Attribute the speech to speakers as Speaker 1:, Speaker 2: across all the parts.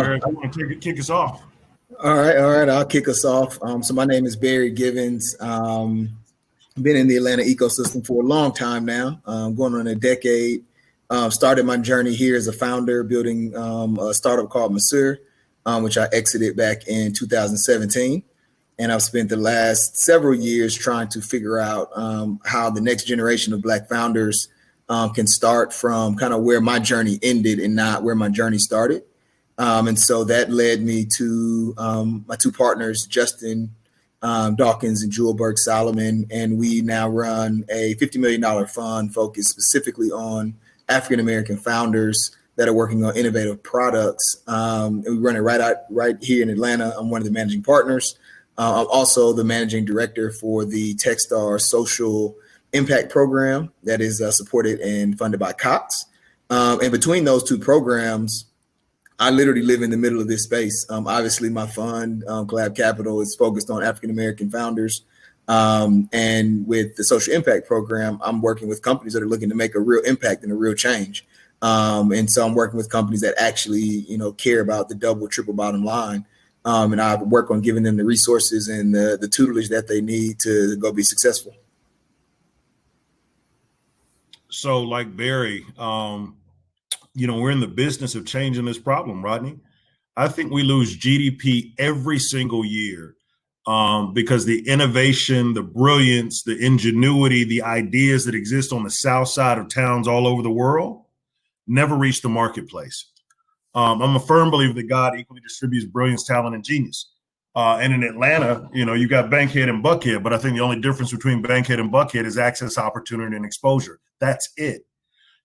Speaker 1: Barry, I want to kick us off.
Speaker 2: All right. I'll kick us off. So my name is Barry Givens. Been in the Atlanta ecosystem for a long time now, going on a decade. Started my journey here as a founder, building a startup called Masur, which I exited back in 2017. And I've spent the last several years trying to figure out how the next generation of Black founders can start from kind of where my journey ended and not where my journey started. And so that led me to my two partners, Justin Dawkins and Jewel Burke Solomon. And we now run a $50 million fund focused specifically on African-American founders that are working on innovative products. And we run it right here in Atlanta. I'm one of the managing partners. I'm also the managing director for the Techstars social impact program that is supported and funded by Cox. And between those two programs, I literally live in the middle of this space. Obviously, my fund, Collab Capital, is focused on African-American founders. And with the social impact program, I'm working with companies that are looking to make a real impact and a real change. And so I'm working with companies that actually, care about the double, triple bottom line. And I work on giving them the resources and the tutelage that they need to go be successful.
Speaker 1: So like Barry, we're in the business of changing this problem, Rodney. I think we lose GDP every single year because the innovation, the brilliance, the ingenuity, the ideas that exist on the south side of towns all over the world never reach the marketplace. I'm a firm believer that God equally distributes brilliance, talent, and genius. And in Atlanta, you got Bankhead and Buckhead, but I think the only difference between Bankhead and Buckhead is access, opportunity, and exposure. That's it.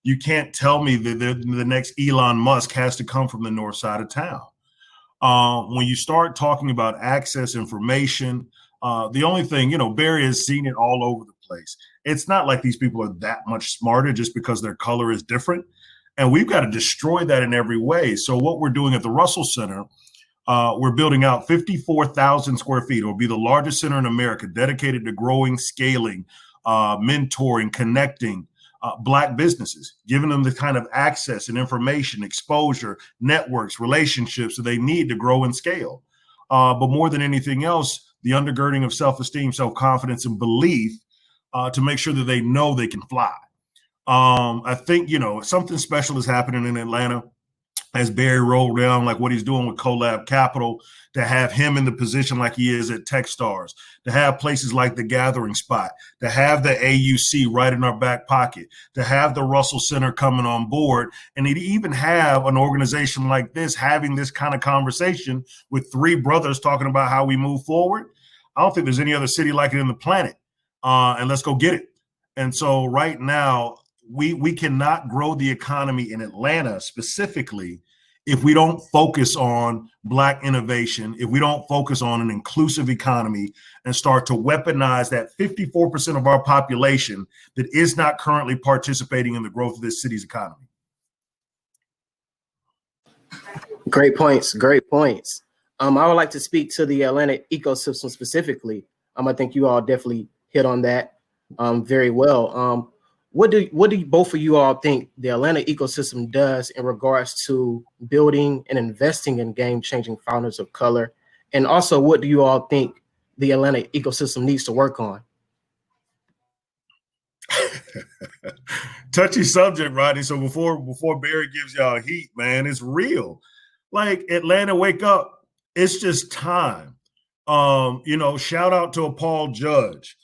Speaker 1: You can't tell me that the next Elon Musk has to come from the north side of town. When you start talking about access, information, the only thing, Barry has seen it all over the place. It's not like these people are that much smarter just because their color is different. And we've got to destroy that in every way. So what we're doing at the Russell Center, we're building out 54,000 square feet. It'll be the largest center in America dedicated to growing, scaling, mentoring, connecting Black businesses, giving them the kind of access and information, exposure, networks, relationships that they need to grow and scale. But more than anything else, the undergirding of self-esteem, self-confidence, and belief to make sure that they know they can fly. I think, something special is happening in Atlanta as Barry rolled down, like what he's doing with Collab Capital, to have him in the position like he is at Techstars, to have places like the Gathering Spot, to have the AUC right in our back pocket, to have the Russell Center coming on board, and to even have an organization like this having this kind of conversation with three brothers talking about how we move forward. I don't think there's any other city like it in the planet. And let's go get it. And so right now, we cannot grow the economy in Atlanta specifically if we don't focus on Black innovation, if we don't focus on an inclusive economy and start to weaponize that 54% of our population that is not currently participating in the growth of this city's economy.
Speaker 3: Great points. I would like to speak to the Atlanta ecosystem specifically. I think you all definitely hit on that very well. What do both of you all think the Atlanta ecosystem does in regards to building and investing in game-changing founders of color? And also, what do you all think the Atlanta ecosystem needs to work on?
Speaker 1: Touchy subject, Rodney. So before Barry gives y'all heat, man, it's real. Like, Atlanta, wake up. It's just time. Shout out to a Paul Judge.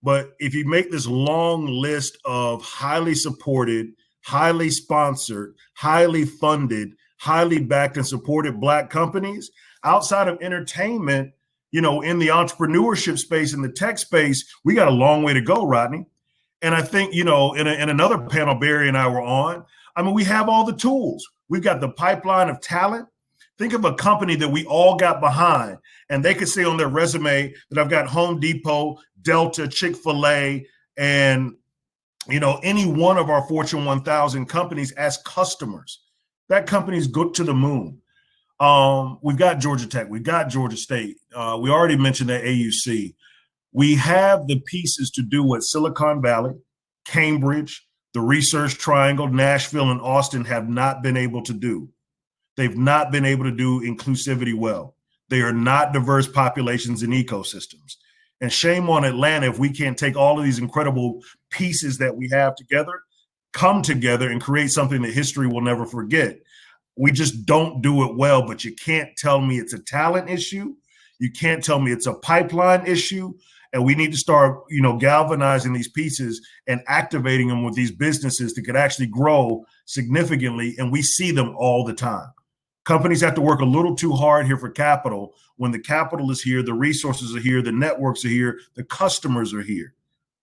Speaker 1: But if you make this long list of highly supported, highly sponsored, highly funded, highly backed and supported Black companies outside of entertainment, in the entrepreneurship space, in the tech space, we got a long way to go, Rodney. And I think, in another panel Barry and I were on, we have all the tools. We've got the pipeline of talent. Think of a company that we all got behind, and they could say on their resume that I've got Home Depot, Delta, Chick-fil-A, and any one of our Fortune 1000 companies as customers. That company's good to the moon. We've got Georgia Tech, we've got Georgia State. We already mentioned that AUC. We have the pieces to do what Silicon Valley, Cambridge, the Research Triangle, Nashville, and Austin have not been able to do. They've not been able to do inclusivity well. They are not diverse populations and ecosystems. And shame on Atlanta if we can't take all of these incredible pieces that we have together, come together and create something that history will never forget. We just don't do it well, but you can't tell me it's a talent issue. You can't tell me it's a pipeline issue. And we need to start, galvanizing these pieces and activating them with these businesses that could actually grow significantly. And we see them all the time. Companies have to work a little too hard here for capital. When the capital is here, the resources are here, the networks are here, the customers are here.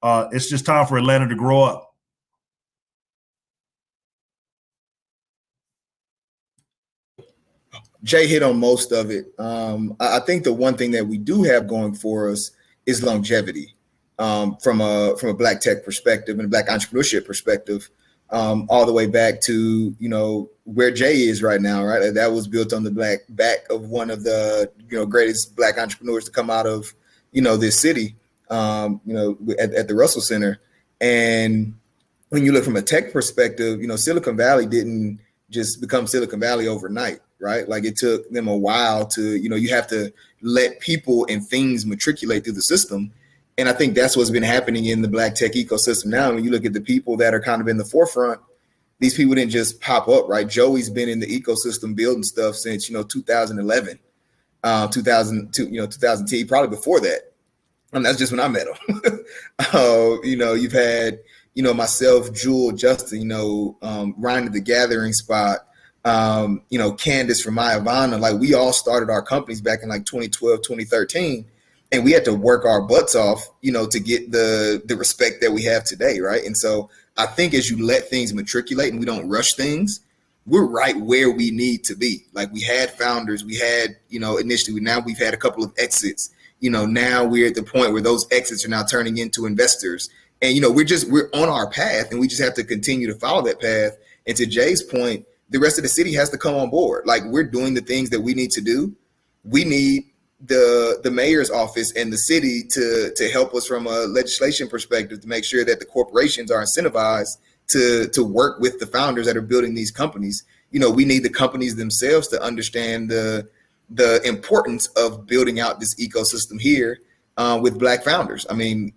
Speaker 1: It's just time for Atlanta to grow up.
Speaker 2: Jay hit on most of it. I think the one thing that we do have going for us is longevity from a Black tech perspective and a Black entrepreneurship perspective, all the way back to, where Jay is right now, right? That was built on the back of one of the, greatest Black entrepreneurs to come out of, this city, at the Russell Center. And when you look from a tech perspective, Silicon Valley didn't just become Silicon Valley overnight, right? Like it took them a while to, you have to let people and things matriculate through the system. And I think that's what's been happening in the Black tech ecosystem now. When you look at the people that are kind of in the forefront, these people didn't just pop up, right? Joey's been in the ecosystem building stuff since, 2011, 2010, probably before that. And that's just when I met him. You've had, myself, Jewel, Justin, Ryan at the Gathering Spot, Candace from Mayavana, like we all started our companies back in like 2012, 2013. And we had to work our butts off, to get the respect that we have today. Right. And so I think as you let things matriculate and we don't rush things, we're right where we need to be. Like we had founders, we had, initially, now we've had a couple of exits, now we're at the point where those exits are now turning into investors. And, we're on our path and we just have to continue to follow that path. And to Jay's point, the rest of the city has to come on board. Like we're doing the things that we need to do. We need the mayor's office and the city to help us from a legislation perspective to make sure that the corporations are incentivized to work with the founders that are building these companies. We need the companies themselves to understand the importance of building out this ecosystem here with Black founders. I mean,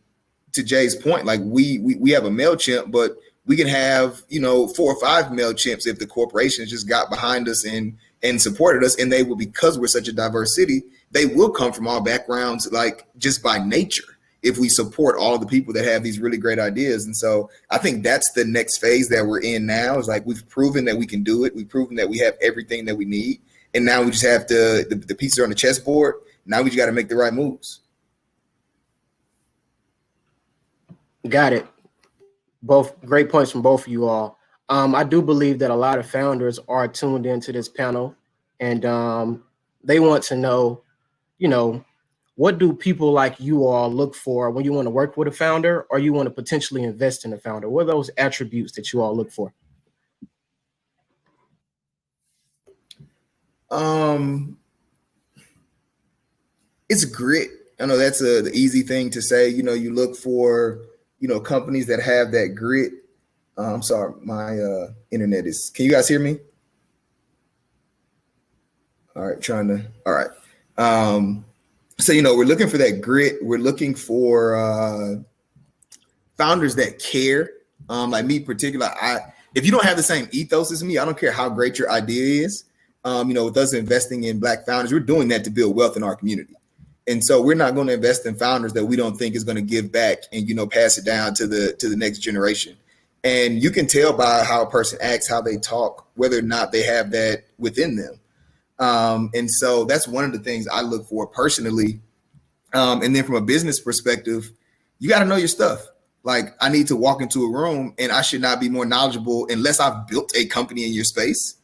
Speaker 2: to Jay's point, like we have a MailChimp, but we can have, 4 or 5 MailChimps if the corporations just got behind us and supported us. And they will, because we're such a diverse city, they will come from all backgrounds, like just by nature, if we support all of the people that have these really great ideas. And so I think that's the next phase that we're in now, is like we've proven that we can do it. We've proven that we have everything that we need. And now we just have to, the pieces are on the chessboard. Now we just got to make the right moves.
Speaker 3: Got it. Both great points from both of you all. I do believe that a lot of founders are tuned into this panel, and they want to know, what do people like you all look for when you want to work with a founder or you want to potentially invest in a founder? What are those attributes that you all look for?
Speaker 2: It's grit. I know that's the easy thing to say. You look for, companies that have that grit. I'm sorry, my internet is. Can you guys hear me? All right, all right. So, we're looking for that grit. We're looking for founders that care. Like me, particular, if you don't have the same ethos as me, I don't care how great your idea is. With us investing in Black founders, we're doing that to build wealth in our community. And so we're not going to invest in founders that we don't think is going to give back and, pass it down to the next generation. And you can tell by how a person acts, how they talk, whether or not they have that within them. And so that's one of the things I look for personally. And then from a business perspective, you got to know your stuff. Like I need to walk into a room and I should not be more knowledgeable unless I've built a company in your space.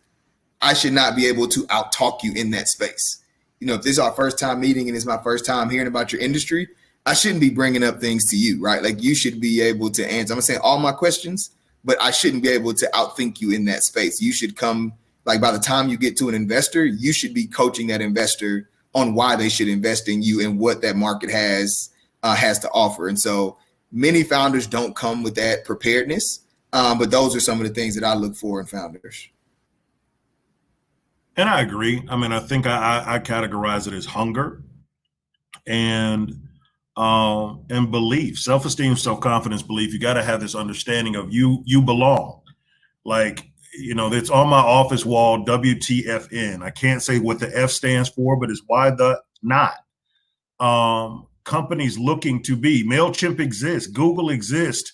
Speaker 2: I should not be able to out-talk you in that space. If this is our first time meeting and it's my first time hearing about your industry, I shouldn't be bringing up things to you, right? Like you should be able to answer. I'm saying all my questions, but I shouldn't be able to outthink you in that space. You should come, like by the time you get to an investor, you should be coaching that investor on why they should invest in you and what that market has to offer. And so many founders don't come with that preparedness, but those are some of the things that I look for in founders.
Speaker 1: And I agree. I mean, I think I categorize it as hunger and belief, self-esteem, self-confidence, belief. You got to have this understanding of you belong. Like, it's on my office wall, WTFN. I can't say what the F stands for, but it's why the not. Companies looking to be. MailChimp exists, Google exists,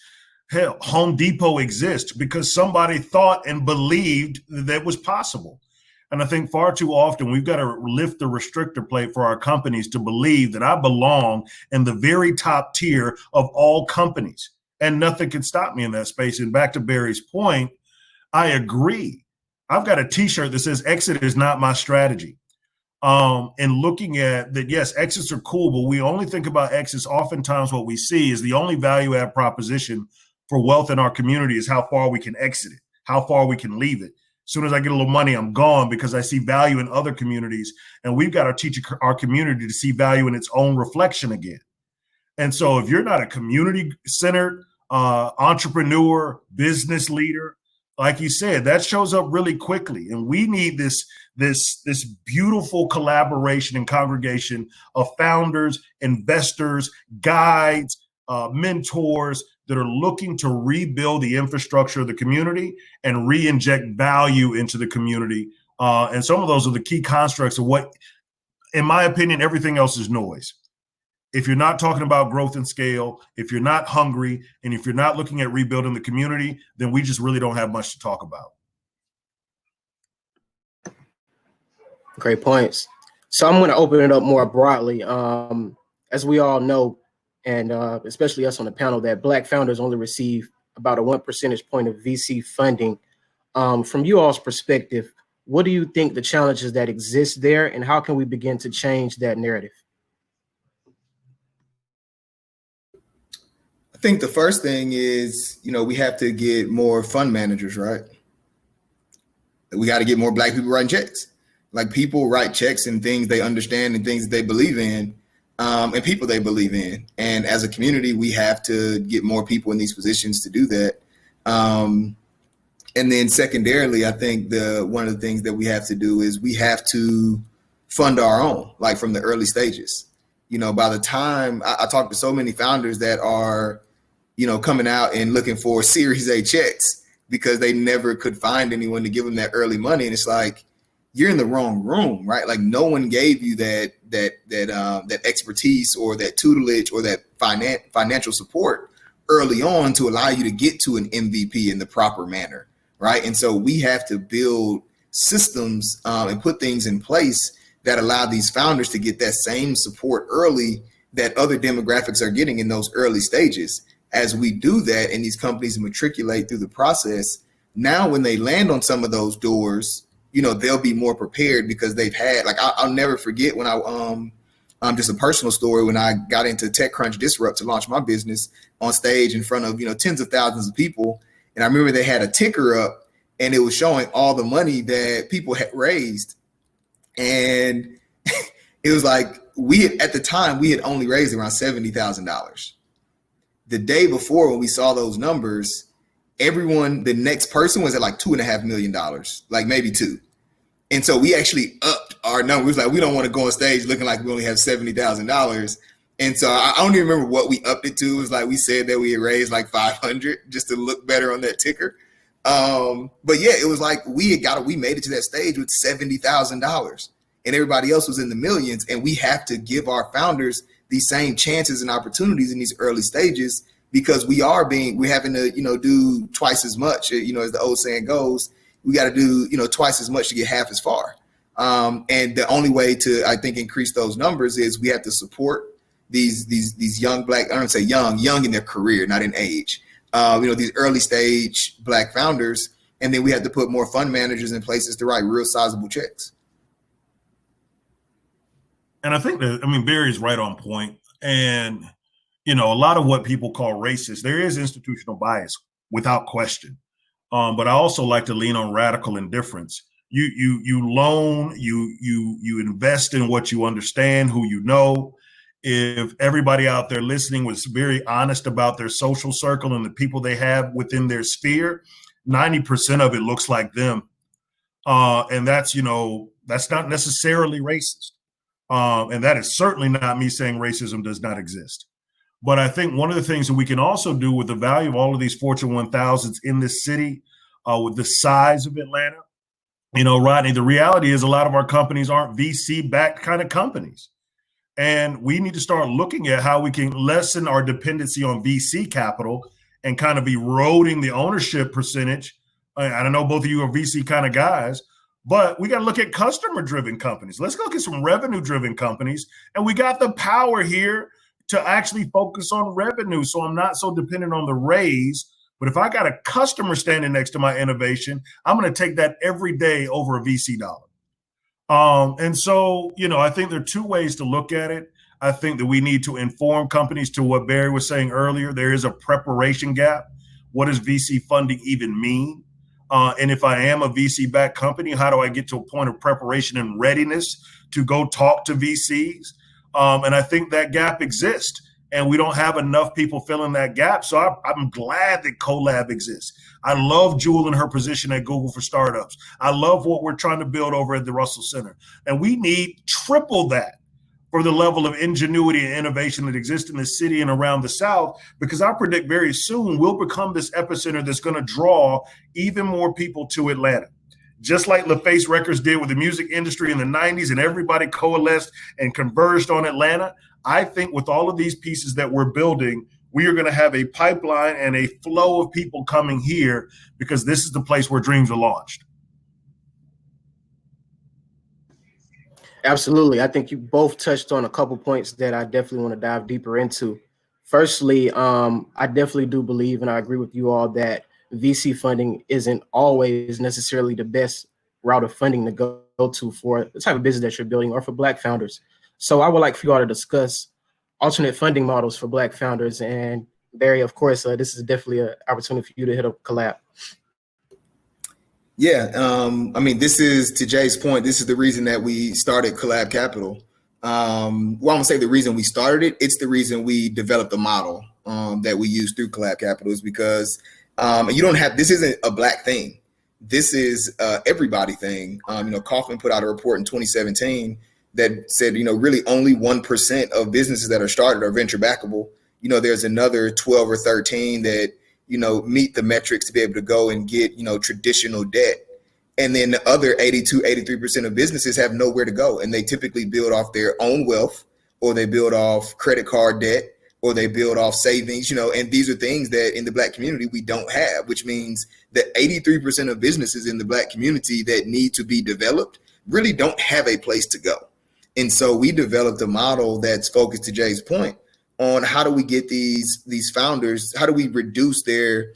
Speaker 1: hell, Home Depot exists because somebody thought and believed that was possible. And I think far too often we've got to lift the restrictor plate for our companies to believe that I belong in the very top tier of all companies, and nothing can stop me in that space. And back to Barry's point, I agree. I've got a T-shirt that says exit is not my strategy. And looking at that, yes, exits are cool, but we only think about exits. Oftentimes what we see is the only value add proposition for wealth in our community is how far we can exit it, how far we can leave it. As soon as I get a little money, I'm gone because I see value in other communities. And we've got to teach our community to see value in its own reflection again. And so if you're not a community-centered entrepreneur, business leader, like you said, that shows up really quickly. And we need this beautiful collaboration and congregation of founders, investors, guides, mentors that are looking to rebuild the infrastructure of the community and re-inject value into the community. And some of those are the key constructs of what, in my opinion, everything else is noise. If you're not talking about growth and scale, if you're not hungry, and if you're not looking at rebuilding the community, then we just really don't have much to talk about.
Speaker 3: Great points. So I'm going to open it up more broadly. As we all know, and especially us on the panel, that Black founders only receive about a 1 percentage point of VC funding. From you all's perspective, what do you think the challenges that exist there, and how can we begin to change that narrative?
Speaker 2: I think the first thing is, we have to get more fund managers, right? We got to get more Black people writing checks. Like, people write checks and things they understand and things that they believe in, and people they believe in. And as a community, we have to get more people in these positions to do that. And then secondarily, I think one of the things that we have to do is we have to fund our own, like from the early stages. By the time I talk to so many founders that are, coming out and looking for Series A checks because they never could find anyone to give them that early money. And it's like, you're in the wrong room, right? Like, no one gave you that expertise or that tutelage or that financial support early on to allow you to get to an MVP in the proper manner, right? And so we have to build systems and put things in place that allow these founders to get that same support early that other demographics are getting in those early stages. As we do that and these companies matriculate through the process, now when they land on some of those doors, they'll be more prepared because they've had, like, I'll never forget when just a personal story, when I got into TechCrunch Disrupt to launch my business on stage in front of, tens of thousands of people. And I remember they had a ticker up and it was showing all the money that people had raised. And it was like, at the time, we had only raised around $70,000. The day before, when we saw those numbers, the next person was at like $2.5 million, like maybe $2 million. And so we actually upped our numbers. Like, we don't want to go on stage looking like we only have $70,000. And so I don't even remember what we upped it to. It was like, we said that we had raised like 500 just to look better on that ticker. But yeah, it was like, we made it to that stage with $70,000 and everybody else was in the millions. And we have to give our founders these same chances and opportunities in these early stages, because we're having to, do twice as much, as the old saying goes, we got to do, twice as much to get half as far. And the only way to, I think, increase those numbers is we have to support these young Black, I don't say young in their career, not in age, these early stage Black founders. And then we have to put more fund managers in places to write real sizable checks.
Speaker 1: And I think Barry's right on point. And, a lot of what people call racist, there is institutional bias without question. But I also like to lean on radical indifference. You loan, you invest in what you understand, who you know. If everybody out there listening was very honest about their social circle and the people they have within their sphere, 90% of it looks like them. And that's, That's not necessarily racist. And that is certainly not me saying racism does not exist. But I think one of the things that we can also do with the value of all of these Fortune 1000s in this city, with the size of Atlanta, Rodney, the reality is a lot of our companies aren't VC-backed kind of companies. And we need to start looking at how we can lessen our dependency on VC capital and kind of eroding the ownership percentage. I don't know, both of you are VC kind of guys, but we got to look at customer-driven companies. Let's look at some revenue-driven companies. And we got the power here to actually focus on revenue. So I'm not so dependent on the raise. But if I got a customer standing next to my innovation, I'm going to take that every day over a VC dollar. And so, I think there are two ways to look at it. I think that we need to inform companies to what Barry was saying earlier. There is a preparation gap. What does VC funding even mean? And if I am a VC-backed company, how do I get to a point of preparation and readiness to go talk to VCs? And I think that gap exists. And we don't have enough people filling that gap. So I'm glad that CoLab exists. I love Jewel in her position at Google for Startups. I love what we're trying to build over at the Russell Center. And we need triple that for the level of ingenuity and innovation that exists in the city and around the South, because I predict very soon we'll become this epicenter that's going to draw even more people to Atlanta. Just like LaFace Records did with the music industry in the 90s, and everybody coalesced and converged on Atlanta. I think with all of these pieces that we're building, we are going to have a pipeline and a flow of people coming here, because this is the place where dreams are launched.
Speaker 3: Absolutely. I think you both touched on a couple points that I definitely want to dive deeper into. Firstly, I definitely do believe, and I agree with you all, that VC funding isn't always necessarily the best route of funding to go to for the type of business that you're building or for Black founders. So I would like for you all to discuss alternate funding models for Black founders. And Barry, of course, this is definitely an opportunity for you to hit up Collab.
Speaker 2: Yeah, this is, to Jay's point, this is the reason that we started Collab Capital. I won't say the reason we started it, it's the reason we developed a model that we use through Collab Capital, is because this isn't a Black thing. This is everybody thing. Kaufman put out a report in 2017 that said, really only 1% of businesses that are started are venture backable. There's another 12 or 13 that, meet the metrics to be able to go and get, traditional debt. And then the other 83% of businesses have nowhere to go. And they typically build off their own wealth, or they build off credit card debt, or they build off savings, and these are things that in the Black community we don't have, which means that 83% of businesses in the Black community that need to be developed really don't have a place to go. And so we developed a model that's focused, to Jay's point, on how do we get these founders, how do we reduce their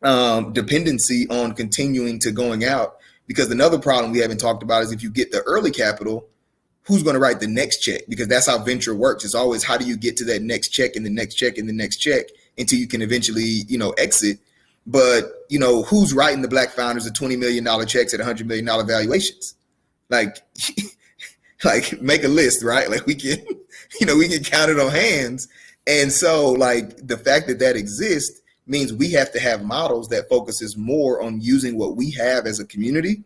Speaker 2: dependency on continuing to going out? Because another problem we haven't talked about is if you get the early capital, who's going to write the next check? Because that's how venture works. It's always, how do you get to that next check and the next check and the next check until you can eventually, exit. But, who's writing the Black founders the $20 million checks at $100 million valuations? Like make a list, right? Like we can count it on hands. And so the fact that exists means we have to have models that focuses more on using what we have as a community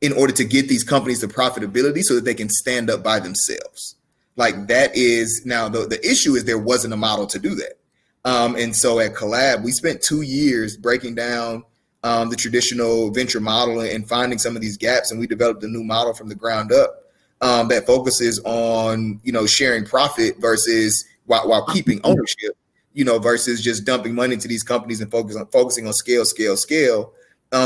Speaker 2: in order to get these companies to profitability so that they can stand up by themselves. That is now the issue is there wasn't a model to do that. And so at Collab, we spent 2 years breaking down the traditional venture model and finding some of these gaps. And we developed a new model from the ground up that focuses on, sharing profit versus while keeping ownership, versus just dumping money into these companies and focusing on scale,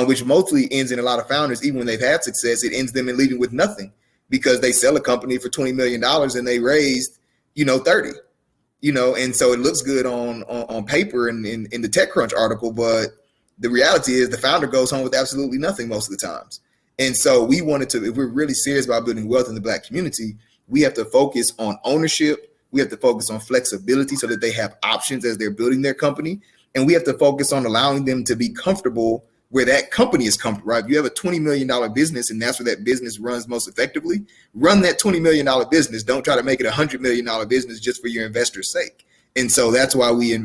Speaker 2: which mostly ends in a lot of founders, even when they've had success, it ends them in leaving with nothing because they sell a company for $20 million and they raised, 30, and so it looks good on paper and in the TechCrunch article, but the reality is the founder goes home with absolutely nothing most of the times. And so we wanted to, if we're really serious about building wealth in the Black community, we have to focus on ownership. We have to focus on flexibility so that they have options as they're building their company. And we have to focus on allowing them to be comfortable where that company is comfortable, right? If you have a $20 million business and that's where that business runs most effectively, run that $20 million business. Don't try to make it a $100 million business just for your investors' sake. And so that's why we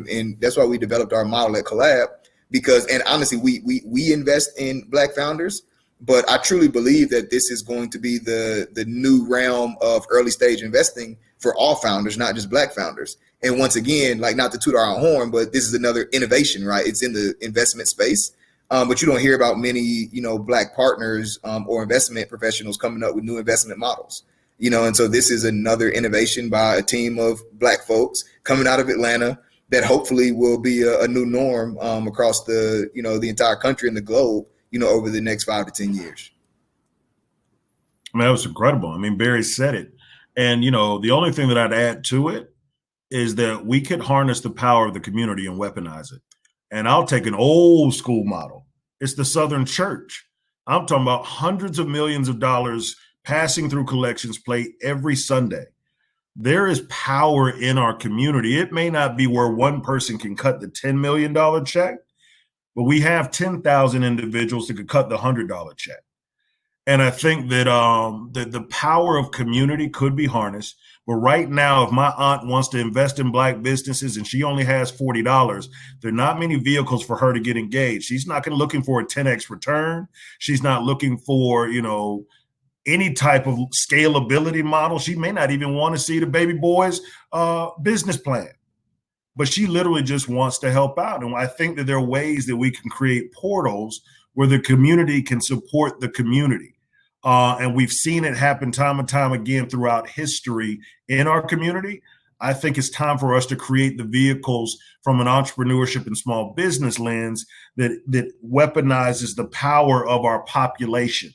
Speaker 2: developed our model at Collab, because, and honestly, we invest in Black founders, But I truly believe that this is going to be the new realm of early stage investing for all founders, not just Black founders. And once again, like, not to toot our own horn, but this is another innovation, right? It's in the investment space. But you don't hear about many, Black partners or investment professionals coming up with new investment models, and so this is another innovation by a team of Black folks coming out of Atlanta that hopefully will be a new norm across the entire country and the globe, over the next 5 to 10 years.
Speaker 1: I mean, that was incredible. I mean, Barry said it. And, the only thing that I'd add to it is that we could harness the power of the community and weaponize it. And I'll take an old school model. It's the Southern Church. I'm talking about hundreds of millions of dollars passing through collections plate every Sunday. There is power in our community. It may not be where one person can cut the $10 million check, but we have 10,000 individuals that could cut the $100 check. And I think that the power of community could be harnessed. But right now, if my aunt wants to invest in Black businesses and she only has $40, there are not many vehicles for her to get engaged. She's not looking for a 10x return. She's not looking for, any type of scalability model. She may not even want to see the baby boy's business plan, but she literally just wants to help out. And I think that there are ways that we can create portals where the community can support the community. And we've seen it happen time and time again throughout history in our community. I think it's time for us to create the vehicles from an entrepreneurship and small business lens that weaponizes the power of our population.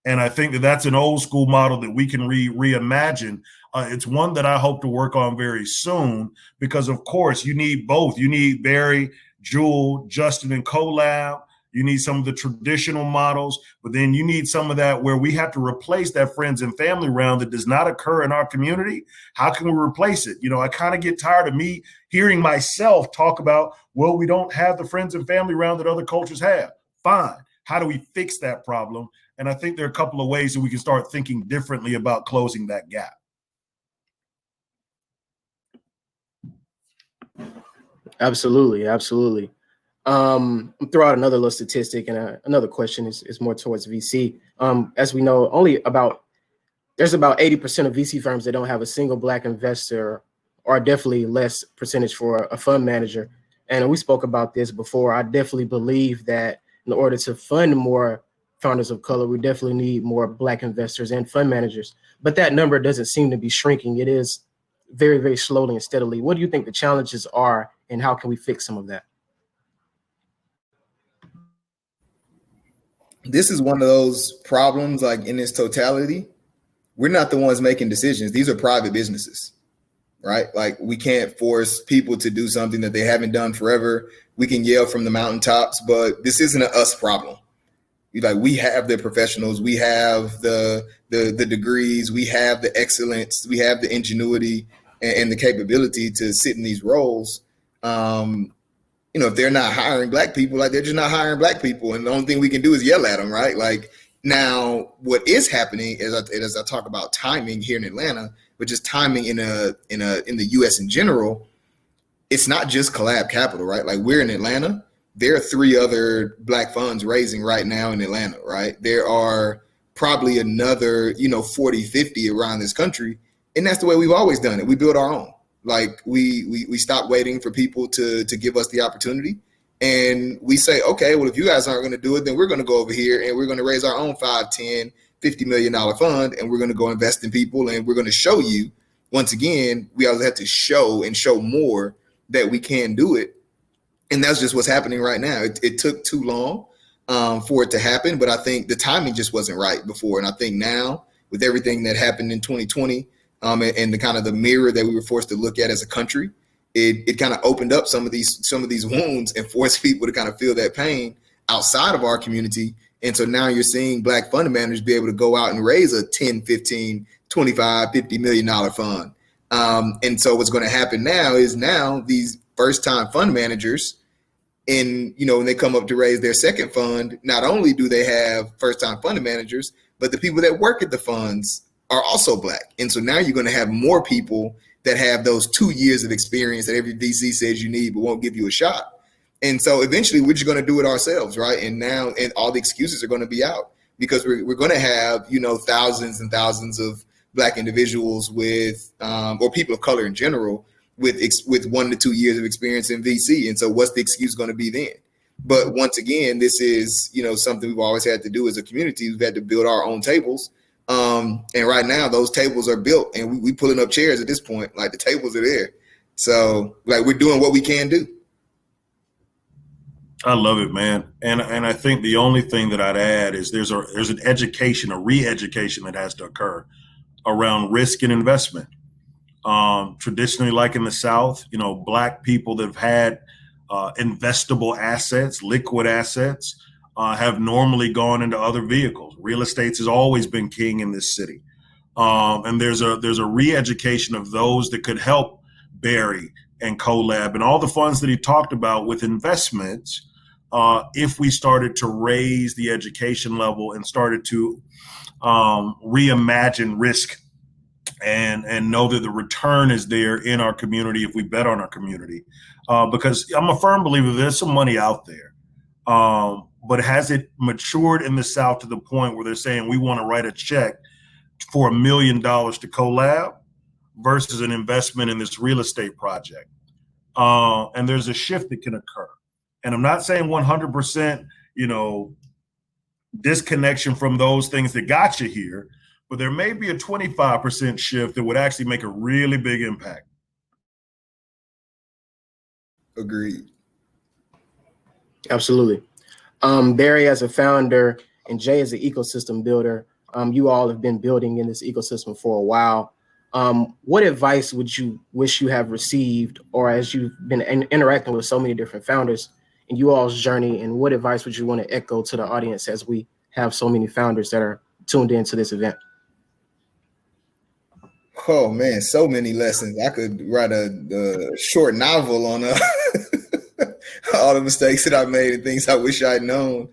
Speaker 1: And I think that that's an old school model that we can reimagine. It's one that I hope to work on very soon because, of course, you need both. You need Barry, Jewel, Justin, and CoLab. You need some of the traditional models, but then you need some of that where we have to replace that friends and family round that does not occur in our community. How can we replace it? I kind of get tired of me hearing myself talk about, well, we don't have the friends and family round that other cultures have. Fine. How do we fix that problem? And I think there are a couple of ways that we can start thinking differently about closing that gap.
Speaker 3: Absolutely. Absolutely. Throw out another little statistic, and another question is more towards VC. As we know, there's about 80% of VC firms that don't have a single Black investor, or definitely less percentage for a fund manager. And we spoke about this before. I definitely believe that in order to fund more founders of color, we definitely need more Black investors and fund managers. But that number doesn't seem to be shrinking. It is very, very slowly and steadily. What do you think the challenges are, and how can we fix some of that?
Speaker 2: This is one of those problems, like, in its totality. We're not the ones making decisions. These are private businesses, right? Like, we can't force people to do something that they haven't done forever. We can yell from the mountaintops, but this isn't an us problem. We have the professionals, we have the degrees, we have the excellence, we have the ingenuity and the capability to sit in these roles. If they're not hiring Black people, like, they're just not hiring Black people. And the only thing we can do is yell at them, right? Like, now what is happening is, as I talk about timing here in Atlanta, but just timing in the US in general, it's not just Collab Capital, right? Like, we're in Atlanta. There are 3 other Black funds raising right now in Atlanta, right? There are probably another, 40, 50 around this country. And that's the way we've always done it. We build our own. Like, we stop waiting for people to give us the opportunity. And we say, okay, well, if you guys aren't going to do it, then we're going to go over here and we're going to raise our own $5, $10, $50 million fund. And we're going to go invest in people. And we're going to show you, once again, we always have to show more that we can do it. And that's just what's happening right now. It took too long for it to happen. But I think the timing just wasn't right before. And I think now, with everything that happened in 2020, and the kind of the mirror that we were forced to look at as a country, it kind of opened up some of these wounds and forced people to kind of feel that pain outside of our community. And so now you're seeing Black fund managers be able to go out and raise a 10, 15, 25, $50 million fund. And so what's going to happen now is these first time fund managers, when they come up to raise their second fund, not only do they have first time fund managers, but the people that work at the funds are also Black. And so now you're going to have more people that have those 2 years of experience that every VC says you need, but won't give you a shot. And so eventually we're just going to do it ourselves, right? And all the excuses are going to be out because we're going to have, thousands and thousands of Black individuals with, or people of color in general, with 1 to 2 years of experience in VC. And so what's the excuse going to be then? But once again, this is, something we've always had to do as a community. We've had to build our own tables. And right now those tables are built, and we pulling up chairs at this point. Like, the tables are there. So like, we're doing what we can do.
Speaker 1: I love it, man. And I think the only thing that I'd add is there's an education, a re-education that has to occur around risk and investment. Traditionally, like in the South, Black people that have had investable assets, liquid assets, have normally gone into other vehicles. Real estate has always been king in this city. And there's a re-education of those that could help Barry and CoLab and all the funds that he talked about with investments. If we started to raise the education level and started to reimagine risk and know that the return is there in our community if we bet on our community. Because I'm a firm believer there's some money out there. But has it matured in the South to the point where they're saying we want to write a check for $1 million to CoLab versus an investment in this real estate project? And there's a shift that can occur. And I'm not saying 100%, disconnection from those things that got you here, but there may be a 25% shift that would actually make a really big impact.
Speaker 2: Agreed.
Speaker 3: Absolutely. Barry, as a founder, and Jay as an ecosystem builder, you all have been building in this ecosystem for a while. What advice would you wish you have received, or as you've been interacting with so many different founders in you all's journey, and what advice would you want to echo to the audience as we have so many founders that are tuned into this event?
Speaker 2: Oh man, so many lessons. I could write a short novel on all the mistakes that I made and things I wish I'd known.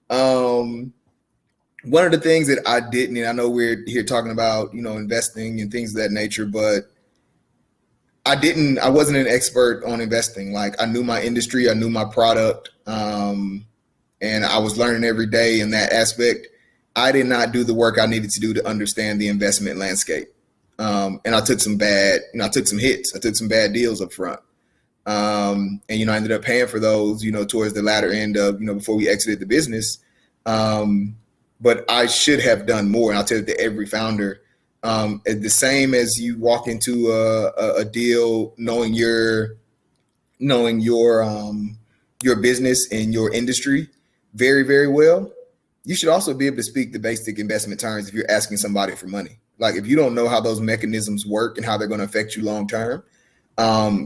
Speaker 2: One of the things that I didn't, and I know we're here talking about, investing and things of that nature, but I wasn't an expert on investing. Like, I knew my industry, I knew my product, and I was learning every day in that aspect. I did not do the work I needed to do to understand the investment landscape. And I took some I took some hits. I took some bad deals up front. And, I ended up paying for those, towards the latter end of, before we exited the business. But I should have done more. And I'll tell it to every founder. The same as you walk into a deal, knowing your business and your industry very, very well, you should also be able to speak the basic investment terms if you're asking somebody for money. Like, if you don't know how those mechanisms work and how they're going to affect you long term,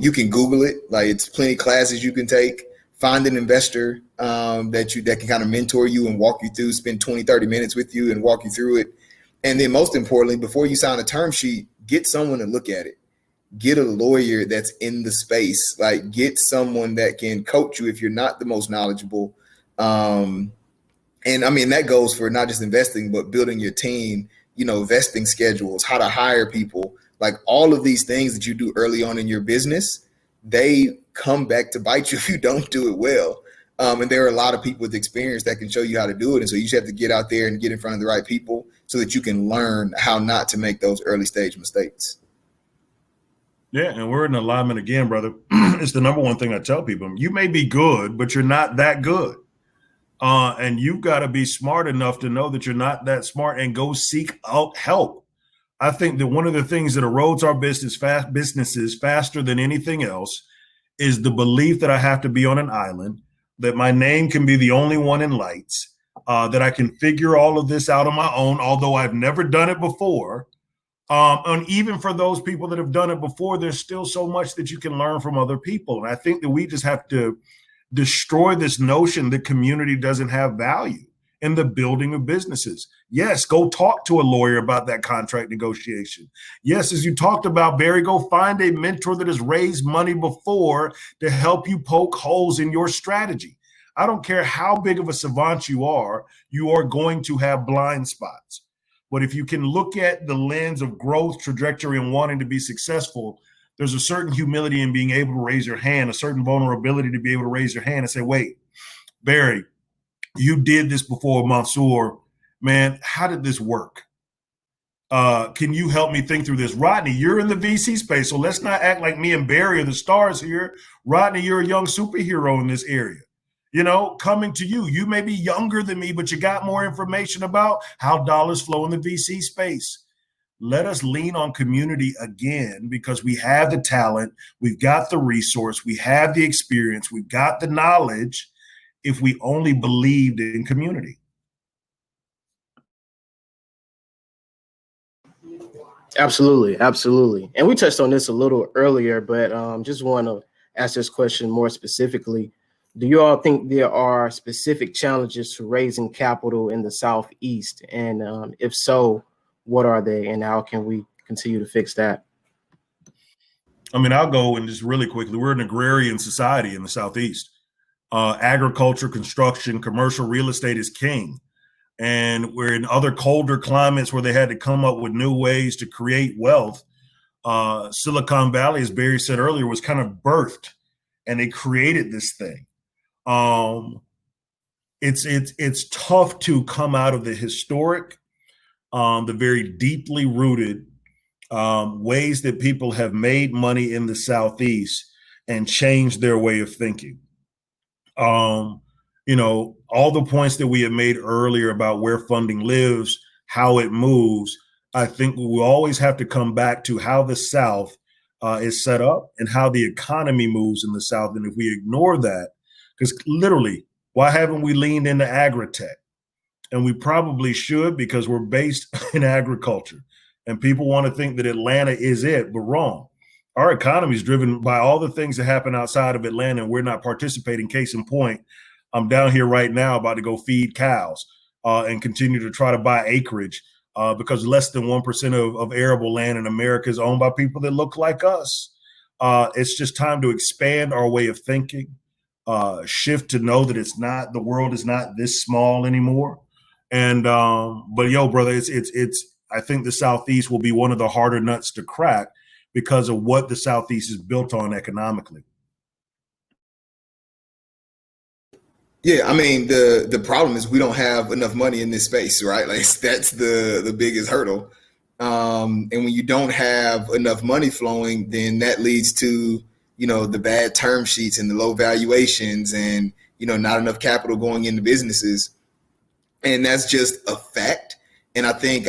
Speaker 2: you can Google it. Like, it's plenty of classes you can take. Find an investor that can kind of mentor you and walk you through, spend 20, 30 minutes with you and walk you through it. And then most importantly, before you sign a term sheet, get someone to look at it. Get a lawyer that's in the space. Like, get someone that can coach you if you're not the most knowledgeable. And I mean, that goes for not just investing, but building your team, vesting schedules, how to hire people, like all of these things that you do early on in your business, they come back to bite you if you don't do it well. And there are a lot of people with experience that can show you how to do it. And so you just have to get out there and get in front of the right people so that you can learn how not to make those early stage mistakes.
Speaker 1: Yeah, and we're in alignment again, brother. It's the number one thing I tell people. You may be good, but you're not that good. And you've got to be smart enough to know that you're not that smart and go seek out help. I think that one of the things that erodes our businesses faster than anything else is the belief that I have to be on an island, that my name can be the only one in lights, that I can figure all of this out on my own, although I've never done it before. And even for those people that have done it before, there's still so much that you can learn from other people. And I think that we just have to destroy this notion that community doesn't have value in the building of businesses. Yes, go talk to a lawyer about that contract negotiation. Yes, as you talked about, Barry, go find a mentor that has raised money before to help you poke holes in your strategy. I don't care how big of a savant you are going to have blind spots. But if you can look at the lens of growth, trajectory, and wanting to be successful, there's a certain humility in being able to raise your hand, a certain vulnerability to be able to raise your hand and say, wait, Barry, you did this before Mansour. man, how did this work? Can you help me think through this? Rodney, you're in the VC space, so let's not act like me and Barry are the stars here. Rodney, you're a young superhero in this area. You know, coming to you, you may be younger than me, but you got more information about how dollars flow in the VC space. Let us lean on community again, because we have the talent, we've got the resource, we have the experience, we've got the knowledge, if we only believed in community.
Speaker 3: Absolutely, absolutely. And we touched on this a little earlier, but just want to ask this question more specifically. Do you all think there are specific challenges to raising capital in the Southeast? And if so, what are they, and how can we continue to fix that?
Speaker 1: I mean, I'll go and just really quickly, we're an agrarian society in the Southeast. Agriculture, construction, commercial real estate is king. And we're in other colder climates where they had to come up with new ways to create wealth. Silicon Valley, as Barry said earlier, was kind of birthed, and they created this thing. It's tough to come out of the historic, the very deeply rooted ways that people have made money in the Southeast and changed their way of thinking. You know, all the points that we have made earlier about where funding lives, how it moves, I think we will always have to come back to how the South is set up and how the economy moves in the South. And if we ignore that, because literally, why haven't we leaned into agri-tech? And we probably should, because we're based in agriculture. And people want to think that Atlanta is it, but wrong. Our economy is driven by all the things that happen outside of Atlanta, and we're not participating. Case in point, I'm down here right now about to go feed cows and continue to try to buy acreage because less than 1% of arable land in America is owned by people that look like us. It's just time to expand our way of thinking, shift to know that the world is not this small anymore. And but yo, brother, it's I think the Southeast will be one of the harder nuts to crack because of what the Southeast is built on economically.
Speaker 2: Yeah, I mean, the problem is we don't have enough money in this space, right? Like that's the biggest hurdle. And when you don't have enough money flowing, then that leads to, you know, the bad term sheets and the low valuations and, you know, not enough capital going into businesses. And that's just a fact. And I think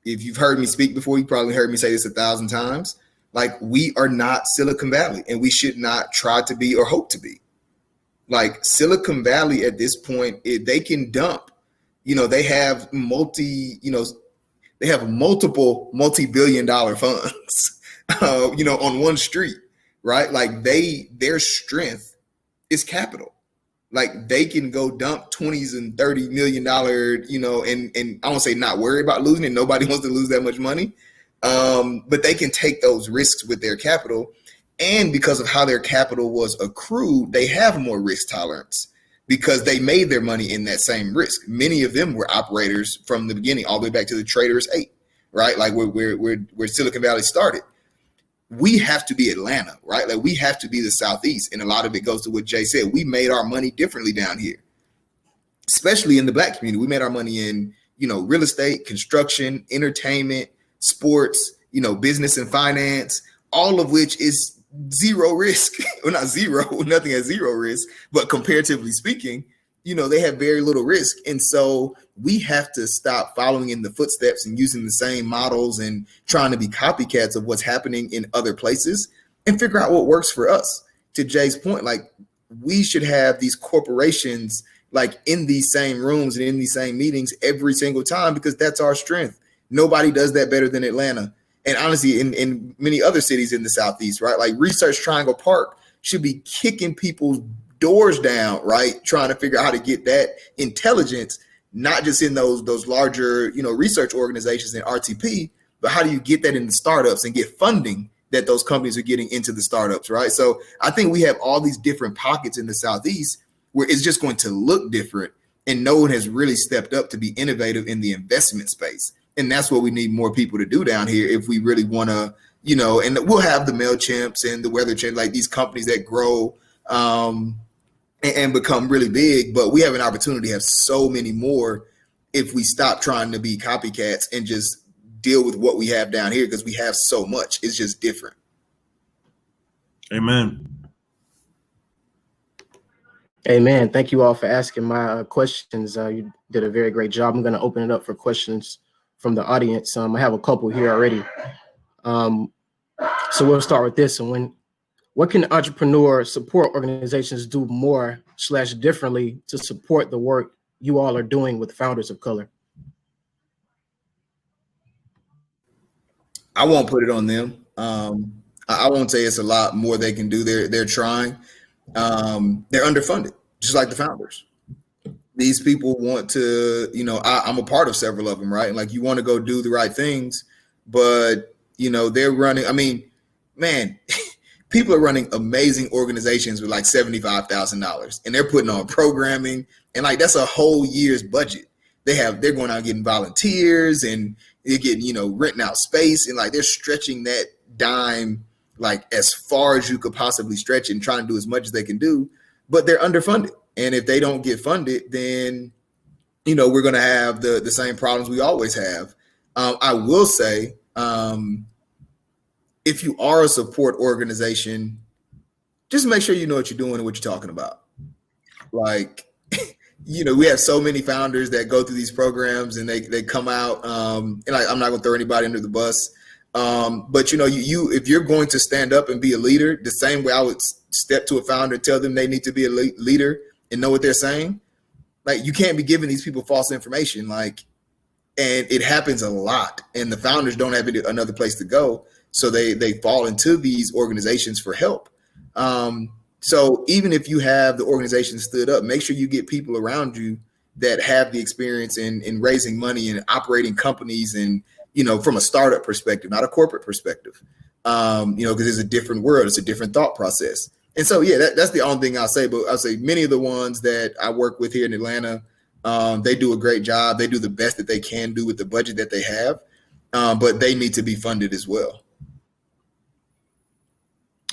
Speaker 2: if you've heard me speak before, you probably heard me say this 1,000 times. Like, we are not Silicon Valley, and we should not try to be or hope to be. Like, Silicon Valley at this point, they can dump. You know, they have multiple multi-billion-dollar funds, you know, on one street, right? Like, their strength is capital. Like, they can go dump $20 and $30 million, you know, and I won't say not worry about losing it. Nobody wants to lose that much money. But they can take those risks with their capital. And because of how their capital was accrued, they have more risk tolerance because they made their money in that same risk. Many of them were operators from the beginning, all the way back to the Traders 8, right? Like where Silicon Valley started. We have to be Atlanta, right? Like, we have to be the Southeast. And a lot of it goes to what Jay said. We made our money differently down here, especially in the Black community. We made our money in, you know, real estate, construction, entertainment, sports, you know, business and finance, all of which is zero risk. Well, not zero, nothing at zero risk, but comparatively speaking, you know, they have very little risk. And so we have to stop following in the footsteps and using the same models and trying to be copycats of what's happening in other places and figure out what works for us. To Jay's point, like, we should have these corporations like in these same rooms and in these same meetings every single time, because that's our strength. Nobody does that better than Atlanta. And honestly, in many other cities in the Southeast, right? Like, Research Triangle Park should be kicking people's doors down, right? Trying to figure out how to get that intelligence, not just in those larger, you know, research organizations and RTP, but how do you get that in the startups and get funding that those companies are getting into the startups, right? So I think we have all these different pockets in the Southeast where it's just going to look different, and no one has really stepped up to be innovative in the investment space. And that's what we need more people to do down here if we really want to, you know, and we'll have the MailChimps and the Weather Channel, like these companies that grow and become really big. But we have an opportunity to have so many more if we stop trying to be copycats and just deal with what we have down here, because we have so much. It's just different.
Speaker 1: Amen.
Speaker 3: Amen. Thank you all for asking my questions. You did a very great job. I'm going to open it up for questions from the audience. I have a couple here already. So we'll start with this. And what can entrepreneur support organizations do more / differently to support the work you all are doing with founders of color?
Speaker 2: I won't put it on them. I won't say it's a lot more they can do. They're trying. They're underfunded, just like the founders. These people want to, I'm a part of several of them, right? And like, you want to go do the right things, but they're running. I mean, man, people are running amazing organizations with like $75,000, and they're putting on programming, and like that's a whole year's budget. They're going out getting volunteers, and they're getting, renting out space, and like they're stretching that dime like as far as you could possibly stretch and trying to do as much as they can do, but they're underfunded. And if they don't get funded, then, we're going to have the same problems we always have. I will say, if you are a support organization, just make sure you know what you're doing and what you're talking about. Like, we have so many founders that go through these programs and they come out, and I'm not going to throw anybody under the bus. But you if you're going to stand up and be a leader, the same way I would step to a founder and tell them they need to be a leader and know what they're saying. Like, you can't be giving these people false information. Like, and it happens a lot, and the founders don't have another place to go, so they fall into these organizations for help. So even if you have the organization stood up, make sure you get people around you that have the experience in raising money and operating companies, and from a startup perspective, not a corporate perspective, because it's a different world. It's a different thought process. And so, yeah, that's the only thing I'll say. But I'll say many of the ones that I work with here in Atlanta, they do a great job. They do the best that they can do with the budget that they have, but they need to be funded as well.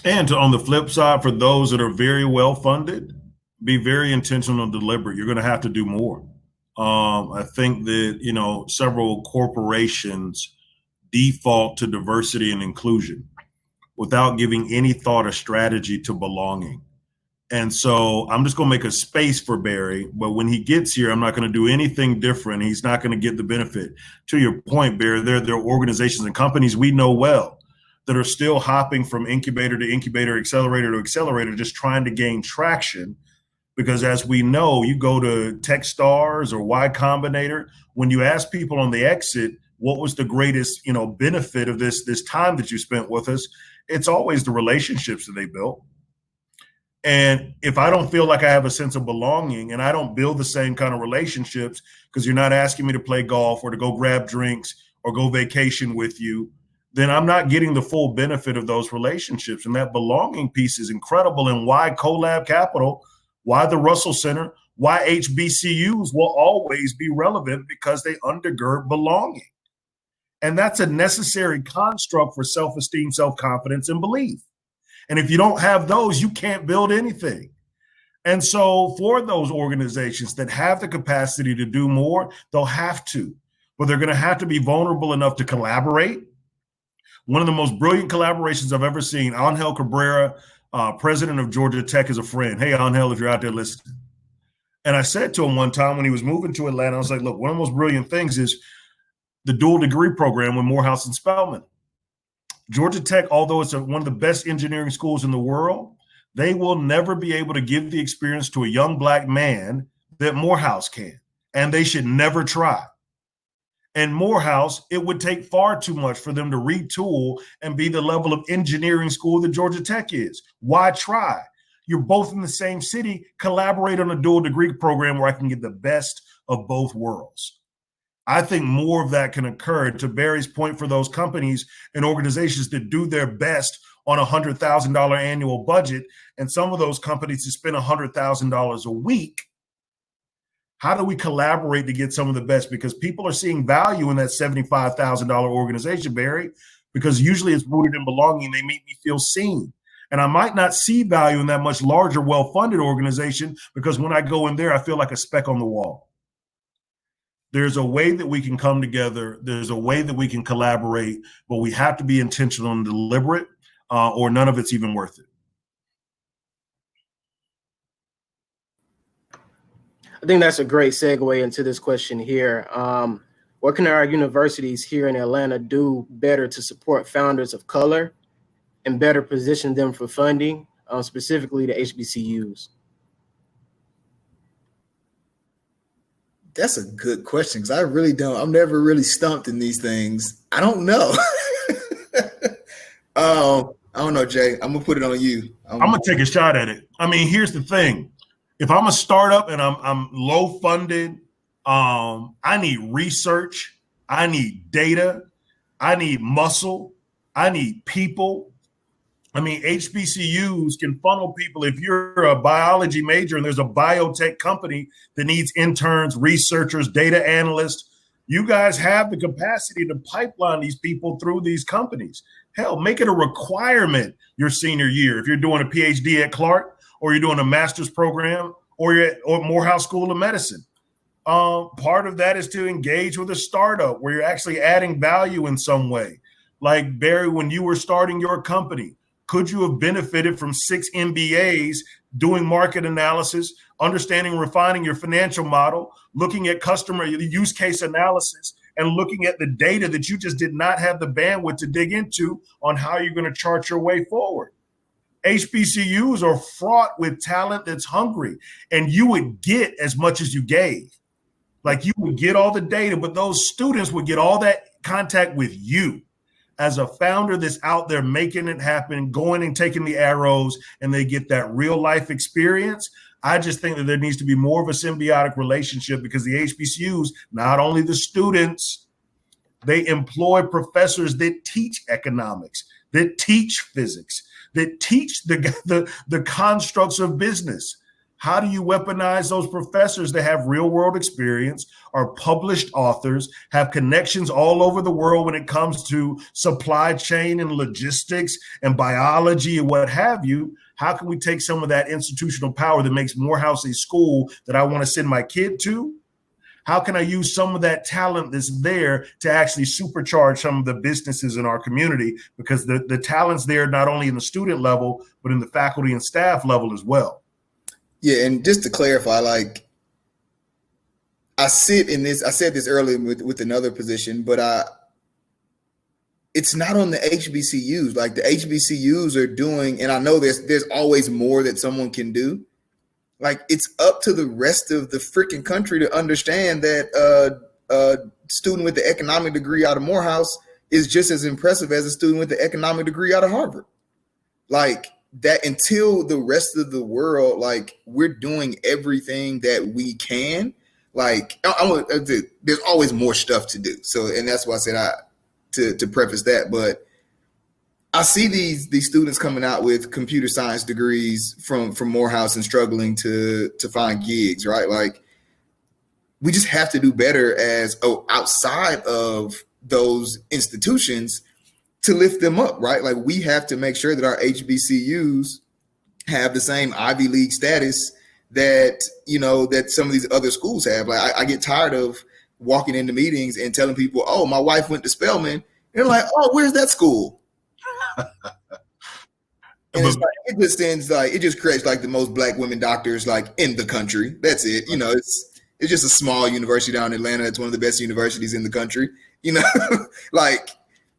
Speaker 1: And on the flip side, for those that are very well funded, be very intentional and deliberate. You're going to have to do more. I think that, several corporations default to diversity and inclusion without giving any thought or strategy to belonging. And so I'm just going to make a space for Barry, but when he gets here, I'm not going to do anything different. He's not going to get the benefit. To your point, Barry, there are organizations and companies we know well that are still hopping from incubator to incubator, accelerator to accelerator, just trying to gain traction. Because as we know, you go to Techstars or Y Combinator, when you ask people on the exit, what was the greatest, benefit of this time that you spent with us? It's always the relationships that they built. And if I don't feel like I have a sense of belonging and I don't build the same kind of relationships, because you're not asking me to play golf or to go grab drinks or go vacation with you, then I'm not getting the full benefit of those relationships. And that belonging piece is incredible. And why Collab Capital, why the Russell Center, why HBCUs will always be relevant, because they undergird belonging. And that's a necessary construct for self-esteem, self-confidence, and belief. And if you don't have those, you can't build anything. And so for those organizations that have the capacity to do more, they'll have to. But they're going to have to be vulnerable enough to collaborate. One of the most brilliant collaborations I've ever seen, Angel Cabrera, president of Georgia Tech, is a friend. Hey, Angel, if you're out there listening. And I said to him one time when he was moving to Atlanta, I was like, look, one of the most brilliant things is the dual degree program with Morehouse and Spelman. Georgia Tech, although it's one of the best engineering schools in the world, they will never be able to give the experience to a young Black man that Morehouse can. And they should never try. And Morehouse, it would take far too much for them to retool and be the level of engineering school that Georgia Tech is. Why try? You're both in the same city. Collaborate on a dual degree program where I can get the best of both worlds. I think more of that can occur, to Barry's point, for those companies and organizations that do their best on a $100,000 annual budget, and some of those companies that spend $100,000 a week. How do we collaborate to get some of the best? Because people are seeing value in that $75,000 organization, Barry, because usually it's rooted in belonging. They make me feel seen. And I might not see value in that much larger, well-funded organization, because when I go in there, I feel like a speck on the wall. There's a way that we can come together. There's a way that we can collaborate, but we have to be intentional and deliberate, or none of it's even worth it.
Speaker 3: I think that's a great segue into this question here. What can our universities here in Atlanta do better to support founders of color and better position them for funding, specifically the HBCUs?
Speaker 2: That's a good question, because I really don't. I'm never really stumped in these things. I don't know. I don't know, Jay. I'm gonna put it on you.
Speaker 1: I'm gonna take a shot at it. I mean, here's the thing: if I'm a startup and I'm low funded, I need research, I need data, I need muscle, I need people. I mean, HBCUs can funnel people. If you're a biology major and there's a biotech company that needs interns, researchers, data analysts, you guys have the capacity to pipeline these people through these companies. Hell, make it a requirement your senior year. If you're doing a PhD at Clark, or you're doing a master's program, or you're at Morehouse School of Medicine. Part of that is to engage with a startup where you're actually adding value in some way. Like Barry, when you were starting your company, could you have benefited from 6 MBAs doing market analysis, understanding, refining your financial model, looking at customer use case analysis, and looking at the data that you just did not have the bandwidth to dig into on how you're going to chart your way forward? HBCUs are fraught with talent that's hungry, and you would get as much as you gave. Like, you would get all the data, but those students would get all that contact with you as a founder that's out there making it happen, going and taking the arrows, and they get that real life experience. I just think that there needs to be more of a symbiotic relationship, because the HBCUs, not only the students, they employ professors that teach economics, that teach physics, that teach the constructs of business. How do you weaponize those professors that have real world experience, are published authors, have connections all over the world when it comes to supply chain and logistics and biology and what have you? How can we take some of that institutional power that makes Morehouse a school that I want to send my kid to? How can I use some of that talent that's there to actually supercharge some of the businesses in our community? Because the talent's there not only in the student level, but in the faculty and staff level as well.
Speaker 2: Yeah, and just to clarify, like, I sit in this, I said this earlier with another position, but it's not on the HBCUs. Like, the HBCUs are doing, and I know there's always more that someone can do. Like, it's up to the rest of the freaking country to understand that a student with the economic degree out of Morehouse is just as impressive as a student with the economic degree out of Harvard. Like, that, until the rest of the world, like, we're doing everything that we can. Like, there's always more stuff to do. So, and that's why I said to preface that. But I see these students coming out with computer science degrees from Morehouse and struggling to find gigs, right? Like, we just have to do better outside of those institutions to lift them up, right? Like, we have to make sure that our HBCUs have the same Ivy League status that, that some of these other schools have. Like, I get tired of walking into meetings and telling people, oh, my wife went to Spelman. And they're like, oh, where's that school? And it's like, it just creates like the most Black women doctors like in the country. That's it. It's just a small university down in Atlanta. It's one of the best universities in the country. Like,